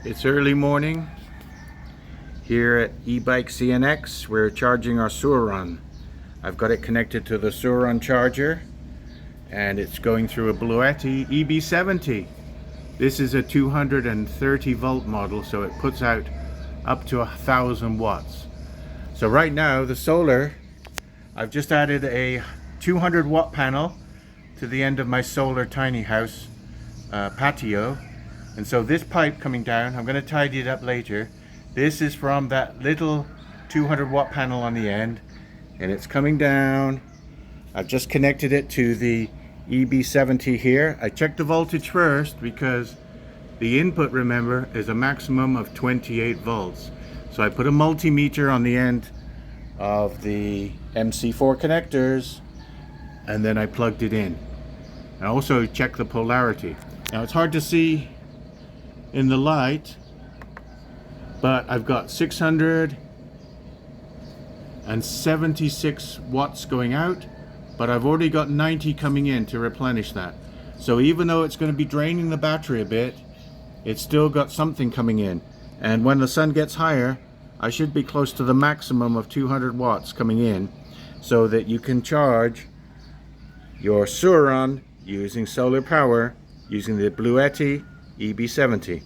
It's early morning here at Ebikes CNX. We're charging our surron. I've got it connected to the surron charger and it's going through a Bluetti EB70. This is a 230 volt model, so it puts out up to 1,000 watts. So right now the solar, I've just added a 200 watt panel to the end of my solar tiny house patio. And so this pipe coming down, I'm going to tidy it up later. This is from that little 200 watt panel on the end, and it's coming down. I've just connected it to the EB70 here. I checked the voltage first because the input, remember, is a maximum of 28 volts. So I put a multimeter on the end of the MC4 connectors, and then I plugged it in. I also checked the polarity. Now it's hard to see in the light, but I've got 676 watts going out, but I've already got 90 coming in to replenish that. So even though it's going to be draining the battery a bit, it's still got something coming in. And when the sun gets higher, I should be close to the maximum of 200 watts coming in, so that you can charge your surron using solar power using the Bluetti EB70.